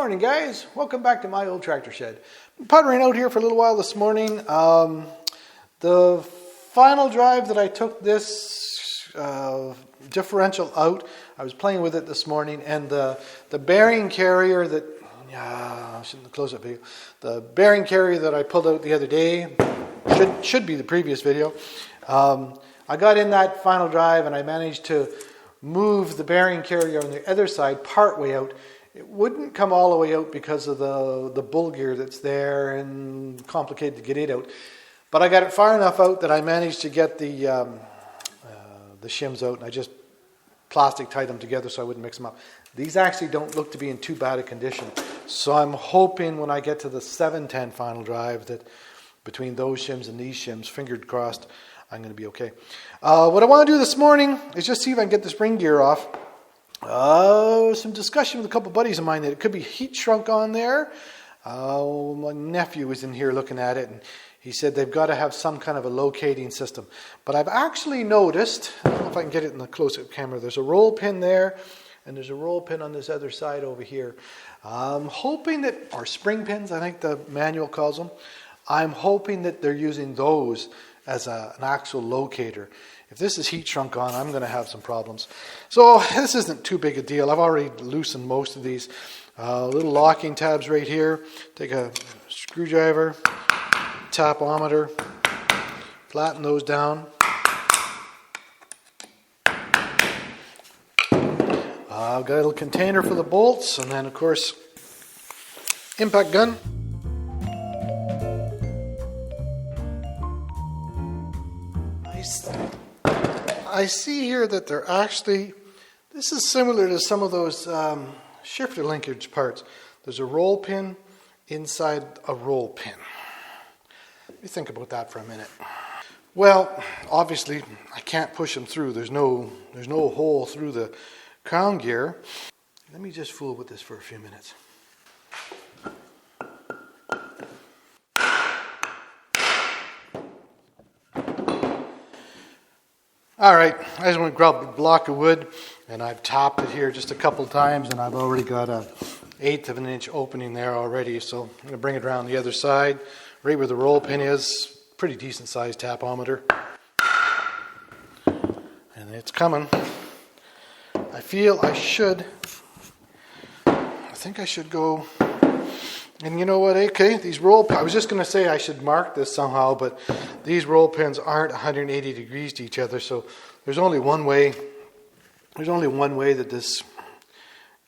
morning, guys. Welcome back to my old tractor shed. Been puttering out here for a little while this morning. The final drive that I took this differential out, I was playing with it this morning, and the bearing carrier that, I shouldn't have closed that video. The bearing carrier that I pulled out the other day, should be the previous video. I got in that final drive and I managed to move the bearing carrier on the other side part way out. It wouldn't come all the way out because of the bull gear that's there and complicated to get it out. But I got it far enough out that I managed to get the shims out, and I just plastic tied them together so I wouldn't mix them up. These actually don't look to be in too bad a condition. So I'm hoping when I get to the 710 final drive that between those shims and these shims, fingers crossed, I'm going to be okay. What I want to do this morning is just see if I can get this ring gear off. Some discussion with a couple buddies of mine that it could be heat shrunk on there. My nephew was in here looking at it, and he said they've got to have some kind of a locating system. But I've actually noticed, I don't know if I can get it in the close-up camera, there's a roll pin there, and there's a roll pin on this other side over here. I'm hoping that, or spring pins, I think the manual calls them, I'm hoping that they're using those as an actual locator. If this is heat shrunk on, I'm going to have some problems. So this isn't too big a deal. I've already loosened most of these. Little locking tabs right here. Take a screwdriver, tapometer, flatten those down. I've got a little container for the bolts, and then of course, impact gun. I see here that they're actually, this is similar to some of those shifter linkage parts. There's a roll pin inside a roll pin. Let me think about that for a minute. Well, obviously I can't push them through. There's no hole through the crown gear. Let me just fool with this for a few minutes. All right, I just want to grab a block of wood, and I've tapped it here just a couple of times, and I've already got an 1/8 of an inch opening there already. So I'm going to bring it around the other side, right where the roll pin is. Pretty decent sized tapometer, and it's coming. I feel I think I should go. And you know what, okay, these I was just going to say I should mark this somehow, but these roll pins aren't 180 degrees to each other, so there's only one way that this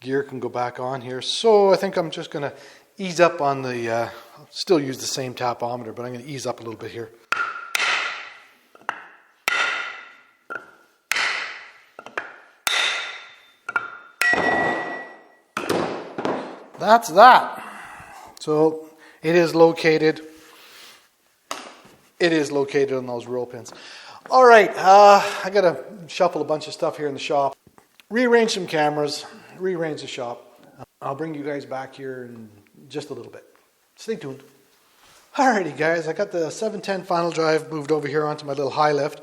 gear can go back on here. So I think I'm just going to ease up on the, still use the same tapometer, but I'm going to ease up a little bit here. That's that. So it is located on those roll pins. All right, I got to shuffle a bunch of stuff here in the shop. Rearrange some cameras, rearrange the shop. I'll bring you guys back here in just a little bit. Stay tuned. Alrighty guys, I got the 710 final drive moved over here onto my little high lift.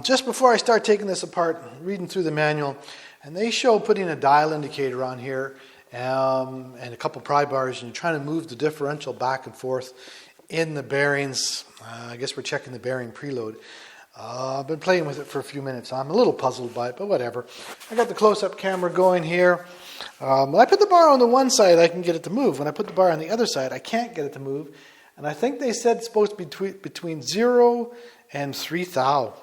Just before I start taking this apart, reading through the manual, and they show putting a dial indicator on here, and a couple pry bars, and you're trying to move the differential back and forth in the bearings. I guess we're checking the bearing preload. I've been playing with it for a few minutes. I'm a little puzzled by it, but whatever. I got the close-up camera going here. When I put the bar on the one side, I can get it to move. When I put the bar on the other side, I can't get it to move. And I think they said it's supposed to be between 0 and 3 thou.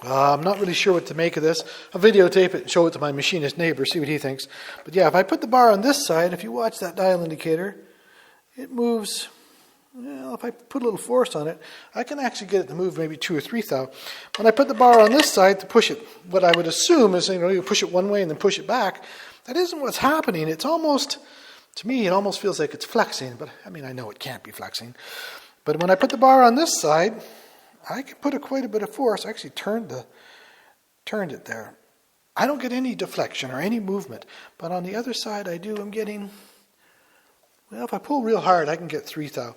I'm not really sure what to make of this. I'll videotape it and show it to my machinist neighbor, see what he thinks. But yeah, if I put the bar on this side, if you watch that dial indicator, it moves. Well, if I put a little force on it, I can actually get it to move maybe 2 or 3 thou. When I put the bar on this side to push it, what I would assume is, you push it one way and then push it back. That isn't what's happening. It's almost, to me, it almost feels like it's flexing. But I mean, I know it can't be flexing. But when I put the bar on this side, I can put quite a bit of force. I actually turned it there. I don't get any deflection or any movement. But on the other side, I do. I'm getting, well, if I pull real hard, I can get 3 thou.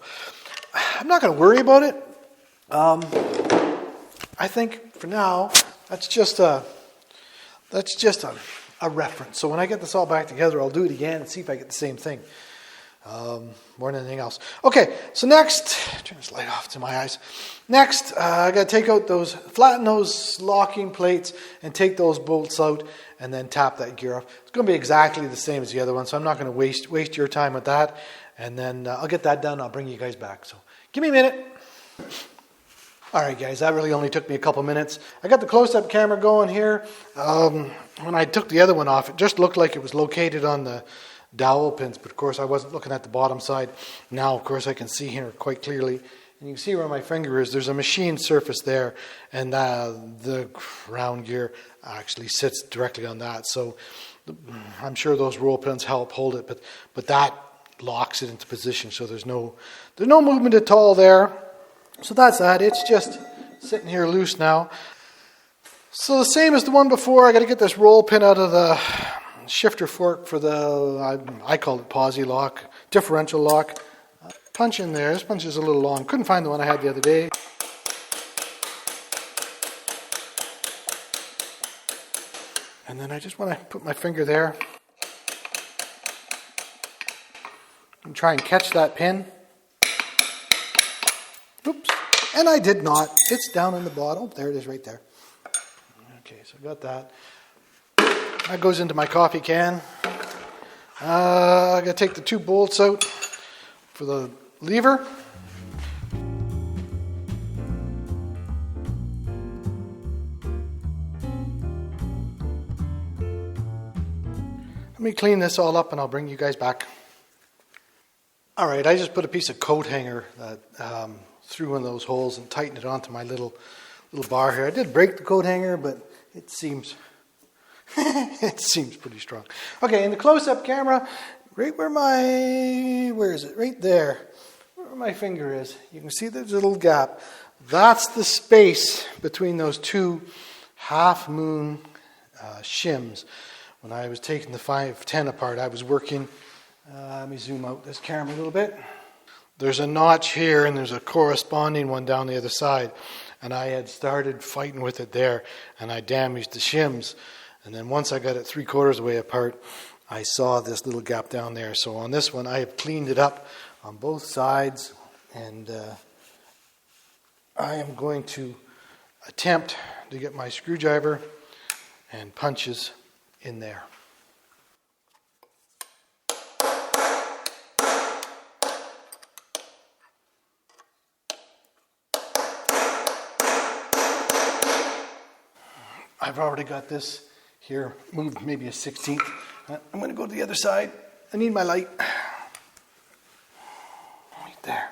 I'm not going to worry about it. I think for now, that's just a a reference. So when I get this all back together, I'll do it again and see if I get the same thing. More than anything else. Okay, so next, turn this light off, it's in my eyes. Next, I got to take out flatten those locking plates and take those bolts out and then tap that gear off. It's going to be exactly the same as the other one, so I'm not going to waste your time with that. And then I'll get that done, I'll bring you guys back. So give me a minute. Alright guys, that really only took me a couple minutes. I got the close-up camera going here. When I took the other one off, it just looked like it was located on the dowel pins, but of course I wasn't looking at the bottom side. Now of course I can see here quite clearly, and you can see where my finger is. There's a machined surface there, and the round gear actually sits directly on that, so I'm sure those roll pins help hold it, but that locks it into position, so there's no movement at all there. So that's that. It's just sitting here loose now. So the same as the one before, I got to get this roll pin out of the shifter fork for the, I call it posi lock, differential lock. Punch in there. This punch is a little long. Couldn't find the one I had the other day. And then I just want to put my finger there and try and catch that pin. Oops. And I did not. It's down in the bottom. Oh, there it is right there. Okay, so I got that. That goes into my coffee can. I got to take the two bolts out for the lever. Let me clean this all up and I'll bring you guys back. Alright, I just put a piece of coat hanger that through one of those holes and tightened it onto my little bar here. I did break the coat hanger, but it seems it seems pretty strong. Okay, in the close-up camera, right where is it? Right there, where my finger is. You can see there's a little gap. That's the space between those two half-moon shims. When I was taking the 510 apart, I was working. Let me zoom out this camera a little bit. There's a notch here and there's a corresponding one down the other side. And I had started fighting with it there and I damaged the shims. And then once I got it 3/4 of the way apart, I saw this little gap down there. So on this one, I have cleaned it up on both sides. And I am going to attempt to get my screwdriver and punches in there. I've already got this here moved maybe a 1/16. I'm going to go to the other side. I need my light. Right there.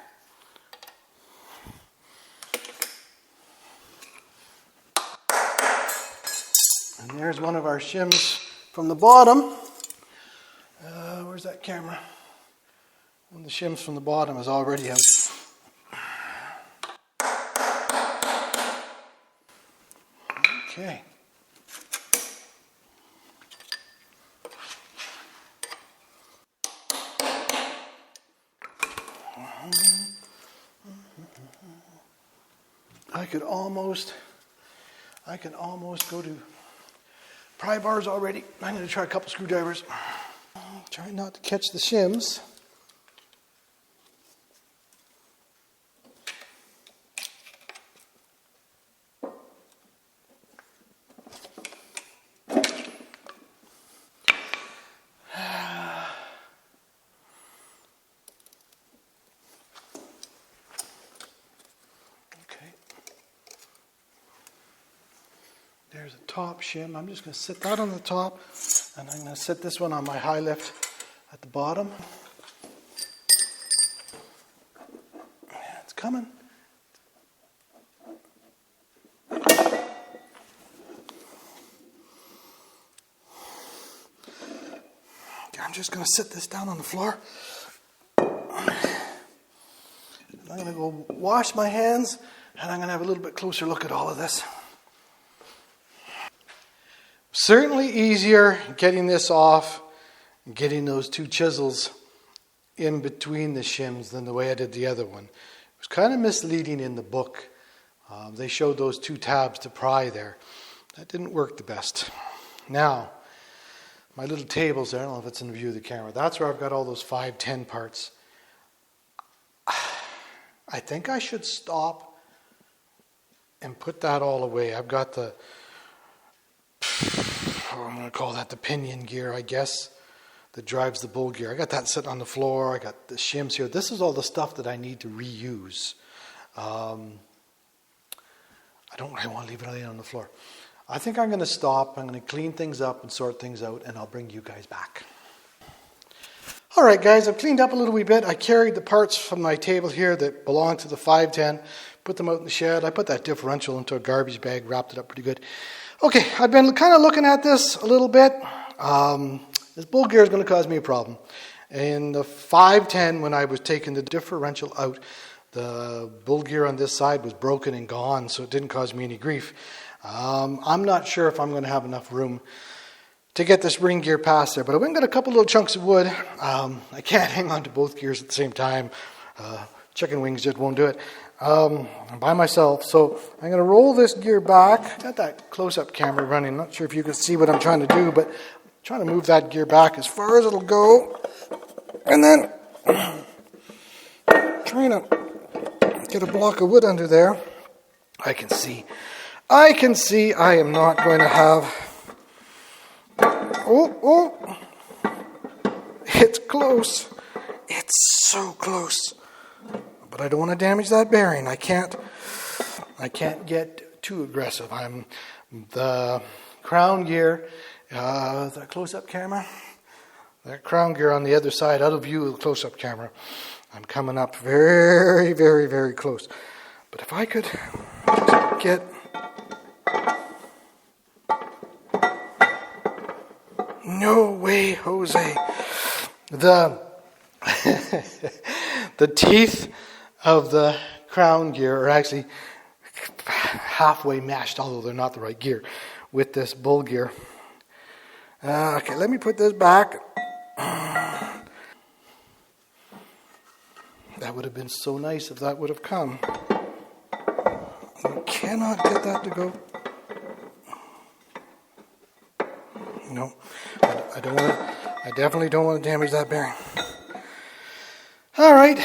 And there's one of our shims from the bottom. Where's that camera? One of the shims from the bottom is already out. Okay. I can almost go to pry bars already. I'm going to try a couple screwdrivers. Try not to catch the shims. There's a top shim. I'm just going to sit that on the top, and I'm going to set this one on my high lift at the bottom. Yeah, it's coming. Okay, I'm just going to sit this down on the floor. And I'm going to go wash my hands, and I'm going to have a little bit closer look at all of this. Certainly easier getting this off and getting those two chisels in between the shims than the way I did the other one. It was kind of misleading in the book. They showed those two tabs to pry there. That didn't work the best. Now, my little tables there. I don't know if it's in the view of the camera. That's where I've got all those 510 parts. I think I should stop and put that all away. I've got the, I'm going to call that the pinion gear, I guess, that drives the bull gear. I got that sitting on the floor. I got the shims here. This is all the stuff that I need to reuse. I don't really want to leave it laying on the floor. I think I'm going to stop. I'm going to clean things up and sort things out, and I'll bring you guys back. All right, guys, I've cleaned up a little wee bit. I carried the parts from my table here that belong to the 510, put them out in the shed. I put that differential into a garbage bag, wrapped it up pretty good. Okay, I've been kind of looking at this a little bit. This bull gear is going to cause me a problem. In the 510, when I was taking the differential out, the bull gear on this side was broken and gone, so it didn't cause me any grief. I'm not sure if I'm going to have enough room to get this ring gear past there, but I went and got a couple little chunks of wood. I can't hang on to both gears at the same time. Chicken wings just won't do it. I'm by myself, so I'm going to roll this gear back. Got that close-up camera running. Not sure if you can see what I'm trying to do, but I'm trying to move that gear back as far as it'll go. And then trying to get a block of wood under there. I can see I am not going to have... Oh, it's close. It's so close. But I don't want to damage that bearing. I can't get too aggressive. The crown gear, the close-up camera, that crown gear on the other side, out of view of the close-up camera. I'm coming up very, very, very close. But if I could just get... No way, Jose. The teeth of the crown gear are actually halfway meshed, although they're not the right gear, with this bull gear. Okay, let me put this back. That would have been so nice if that would have come. I cannot get that to go. No, I don't want to. I definitely don't want to damage that bearing. All right.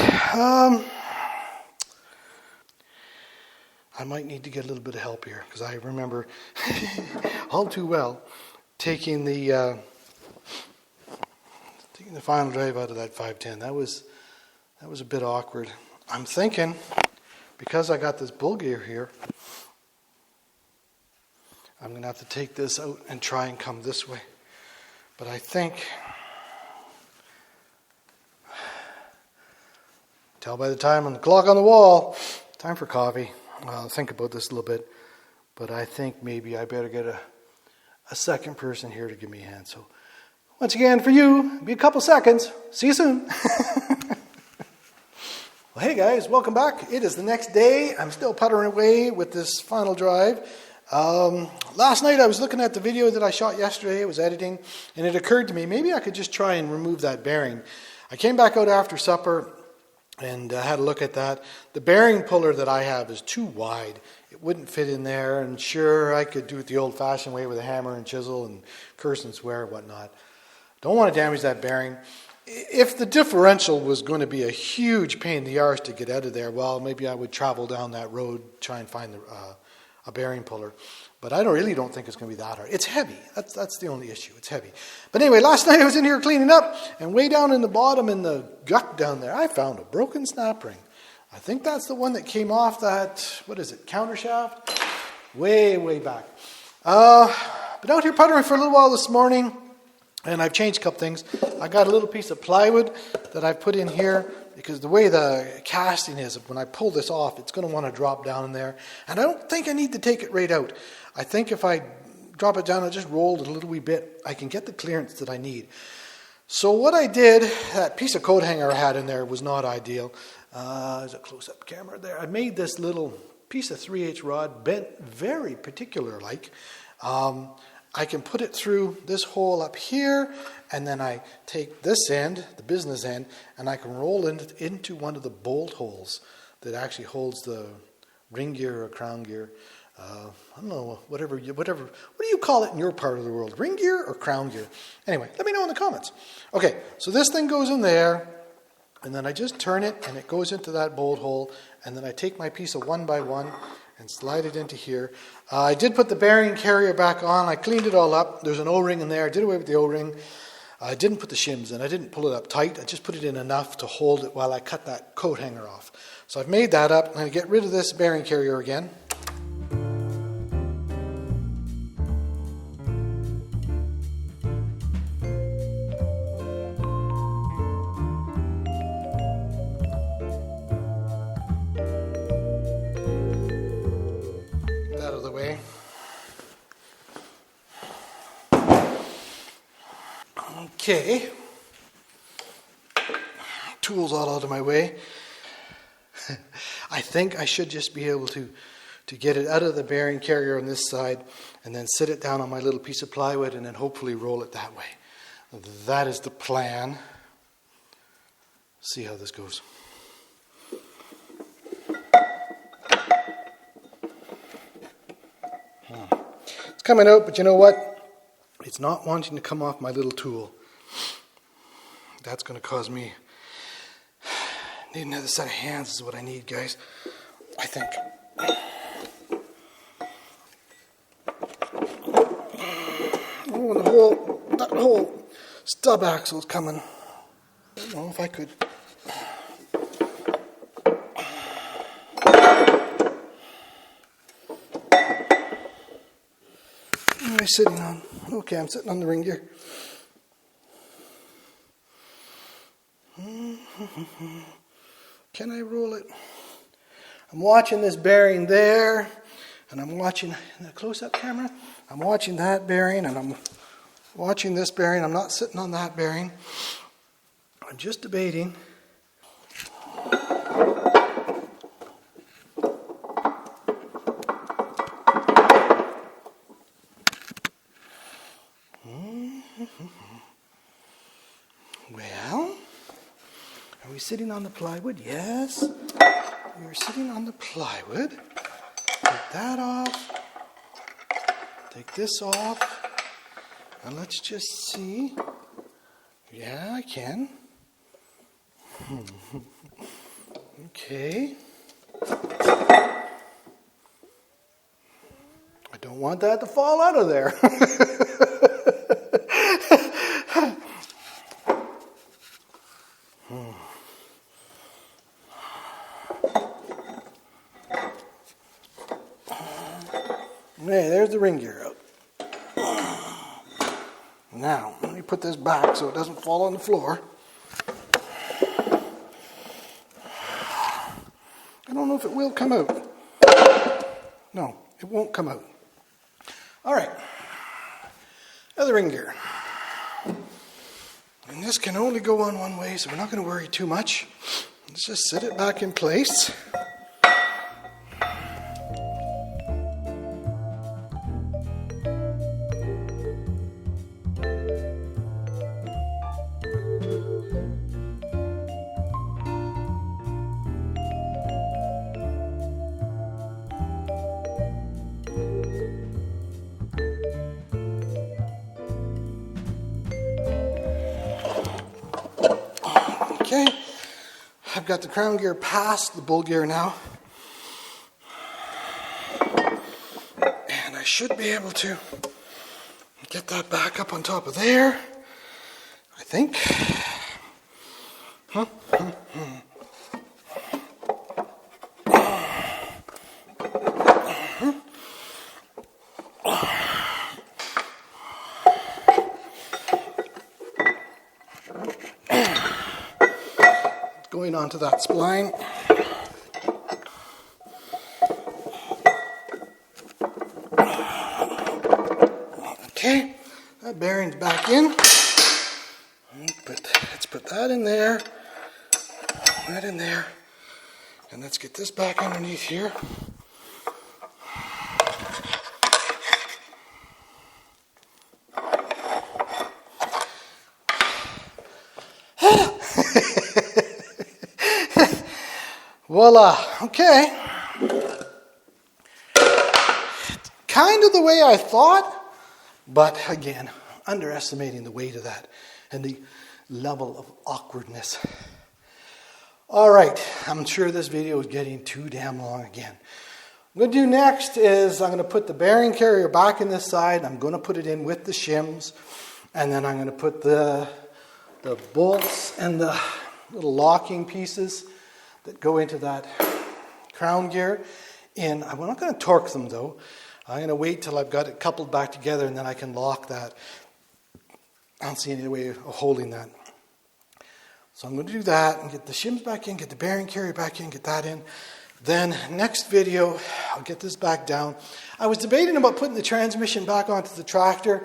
I might need to get a little bit of help here, because I remember all too well taking the final drive out of that 510. That was a bit awkward. I'm thinking, because I got this bull gear here, I'm going to have to take this out and try and come this way. But I think, tell by the time on the clock on the wall, time for coffee. I'll think about this a little bit. But I think maybe I better get a second person here to give me a hand. So once again, for you, be a couple seconds. See you soon. Well, hey guys, welcome back. It is the next day. I'm still puttering away with this final drive. Last night I was looking at the video that I shot yesterday. I was editing, and it occurred to me, maybe I could just try and remove that bearing. I came back out after supper and had a look at that. The bearing puller that I have is too wide. It wouldn't fit in there, and sure, I could do it the old-fashioned way with a hammer and chisel and curse and swear and whatnot. Don't want to damage that bearing. If the differential was going to be a huge pain in the arse to get out of there, well, maybe I would travel down that road, try and find a bearing puller. But I really don't think it's going to be that hard. It's heavy. That's the only issue. It's heavy. But anyway, last night I was in here cleaning up, and way down in the bottom in the gut down there, I found a broken snap ring. I think that's the one that came off that, counter shaft? Way, way back. Been out here puttering for a little while this morning, and I've changed a couple things. I got a little piece of plywood that I put in here, because the way the casting is, when I pull this off, it's going to want to drop down in there. And I don't think I need to take it right out. I think if I drop it down, I just roll it a little wee bit, I can get the clearance that I need. So what I did, that piece of coat hanger I had in there was not ideal. There's a close-up camera there. I made this little piece of 3/8 rod, bent very particular-like. I can put it through this hole up here, and then I take this end, the business end, and I can roll it into one of the bolt holes that actually holds the ring gear or crown gear I don't know, whatever, what do you call it in your part of the world? Ring gear or crown gear? Anyway, let me know in the comments. Okay, so this thing goes in there, and then I just turn it, and it goes into that bolt hole, and then I take my piece of 1x1 and slide it into here. I did put the bearing carrier back on. I cleaned it all up. There's an O-ring in there. I did away with the O-ring. I didn't put the shims in. I didn't pull it up tight. I just put it in enough to hold it while I cut that coat hanger off. So I've made that up. I'm going to get rid of this bearing carrier again. Get that out of the way. Okay. Tools all out of my way. I think I should just be able to get it out of the bearing carrier on this side and then sit it down on my little piece of plywood and then hopefully roll it that way. That is the plan. See how this goes. It's coming out, but you know what? It's not wanting to come off my little tool. That's going to cause me... Need another set of hands is what I need, guys. I think. Oh, and that whole stub axle's coming. I don't know if I could. What am I sitting on? Okay, I'm sitting on the ring gear. Can I roll it? I'm watching this bearing there, and I'm watching in the close-up camera. I'm watching that bearing, and I'm watching this bearing. I'm not sitting on that bearing. I'm just debating. Well, are we sitting on the plywood? Yes. We're sitting on the plywood. Take that off. Take this off. And let's just see. Yeah, I can. Okay. I don't want that to fall out of there. Hey, there's the ring gear out. Now, let me put this back so it doesn't fall on the floor. I don't know if it will come out. No, it won't come out. All right. Other ring gear. And this can only go on one way, so we're not going to worry too much. Let's just set it back in place. Okay, I've got the crown gear past the bull gear now. And I should be able to get that back up on top of there, I think. Going onto that spline. Okay, that bearing's back in. Let's put that in there, that in there, and let's get this back underneath here. Voila, okay. kind of the way I thought, but again, underestimating the weight of that and the level of awkwardness. All right, I'm sure this video is getting too damn long again. What I'm going to do next is I'm going to put the bearing carrier back in this side. I'm going to put it in with the shims, and then I'm going to put the bolts and the little locking pieces that go into that crown gear in. I'm not going to torque them though. I'm going to wait till I've got it coupled back together, and then I can lock that. I don't see any way of holding that. So I'm going to do that and get the shims back in, get the bearing carrier back in, get that in. Then next video, I'll get this back down. I was debating about putting the transmission back onto the tractor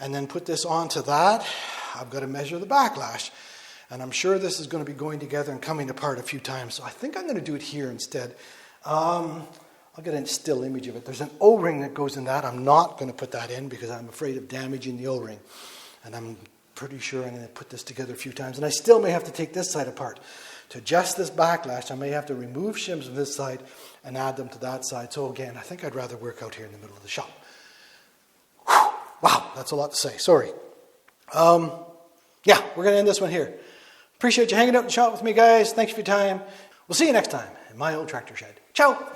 and then put this onto that. I've got to measure the backlash. And I'm sure this is going to be going together and coming apart a few times. So I think I'm going to do it here instead. I'll get a still image of it. There's an O-ring that goes in that. I'm not going to put that in because I'm afraid of damaging the O-ring. And I'm pretty sure I'm going to put this together a few times. And I still may have to take this side apart. To adjust this backlash, I may have to remove shims from this side and add them to that side. So again, I think I'd rather work out here in the middle of the shop. Whew. Wow, that's a lot to say. Sorry. Yeah, we're going to end this one here. Appreciate you hanging out in the shop with me, guys. Thanks for your time. We'll see you next time in my old tractor shed. Ciao.